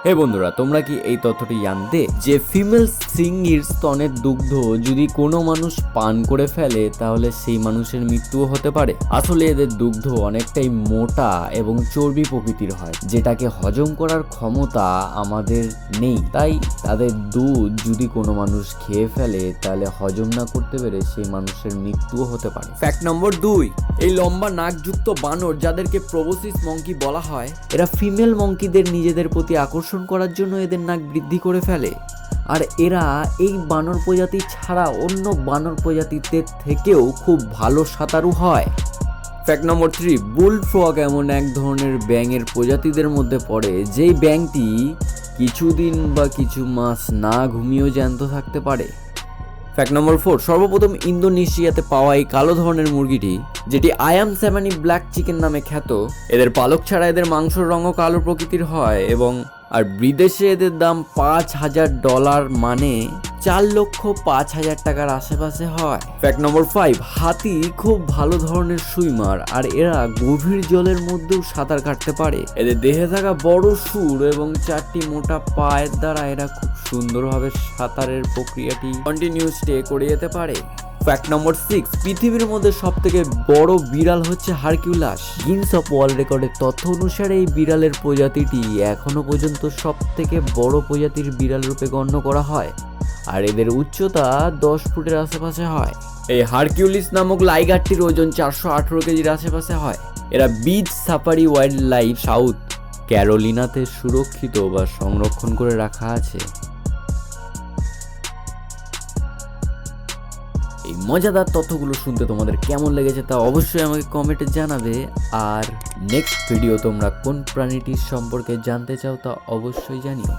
হে বন্ধুরা, তোমরা কি এই তথ্যটি জানতে যে ফিমেল সিংহীর স্তনের দুগ্ধ যদি কোনো মানুষ পান করে ফেলে তাহলে সেই মানুষের মৃত্যুও হতে পারে। আসলে এদের দুগ্ধ অনেকটাই মোটা এবং চর্বি প্রকৃতির হয়, যেটাকে হজম করার ক্ষমতা আমাদের নেই। তাই তাদের দুধ যদি কোনো মানুষ খেয়ে ফেলে তাহলে হজম না করতে পেরে সেই মানুষের মৃত্যুও হতে পারে। ফ্যাক্ট নম্বর 2, এই লম্বা নাকযুক্ত বানর যাদেরকে প্রোবোসিস মঙ্কি বলা হয়, এরা ফিমেল মঙ্কিদের নিজেদের প্রতি আকর্ষণ করার জন্য এদের নাক বৃদ্ধি করে ফেলে। আর এরা এই বানর প্রজাতি ছাড়া অন্য বানর প্রজাতিতে থেকেও খুব ভালো সাঁতারু হয়। ফ্যাক্ট নম্বর 3, বুল ফ্রগ এমন এক ধরনের ব্যাঙের প্রজাতিদের মধ্যে পড়ে যেই ব্যাঙটি কিছুদিন বা কিছু মাস না ঘুমিয়েও জ্যান্ত থাকতে পারে। ফ্যাক্ট নম্বর 4, সর্বপ্রথম ইন্দোনেশিয়াতে পাওয়া এই কালো ধরনের মুরগিটি, যেটি আয়াম স্যামানি ব্ল্যাক চিকেন নামে খ্যাত, এদের পালক ছাড়া এদের মাংসর রঙও কালো প্রকৃতির হয় এবং বিদেশে এদের দাম $5,000 মানে 4,05,000 টাকার আশেপাশে হয়। ফ্যাক্ট নম্বর 5, হাতি খুব ভালো ধরনের সুইমার আর এরা গভীর জলের মধ্যেও সাঁতার কাটতে পারে। এদের দেহে থাকা বড় সুর এবং 4টি মোটা পায়ের দ্বারা এরা খুব সুন্দরভাবে সাঁতারের প্রক্রিয়াটি কন্টিনিউ স্টে করে যেতে পারে। ফ্যাক্ট নম্বর 6, পৃথিবীর মধ্যে সব থেকে বড় বিড়াল হচ্ছে হারকিউলাস। গিনেস অফ ওয়ার্ল্ড রেকর্ডের তথ্য অনুসারে এই বিড়ালের প্রজাতিটি এখনো পর্যন্ত সব থেকে বড় প্রজাতির বিড়াল রূপে গণ্য করা হয় আর এদের উচ্চতা 10 ফুটের আশেপাশে হয়। এই হারকিউলিস নামক লাইগারটির ওজন 418 কেজির আশেপাশে হয়। এরা Beach Safari wild life South ক্যারোলিনাতে সুরক্ষিত বা সংরক্ষণ করে রাখা আছে। এই মজাদার তথ্যগুলো শুনতে তোমাদের কেমন লেগেছে তা অবশ্যই আমাকে কমেন্টে জানাবে। আর নেক্সট ভিডিও তোমরা কোন প্রাণীটির সম্পর্কে জানতে চাও তা অবশ্যই জানিও।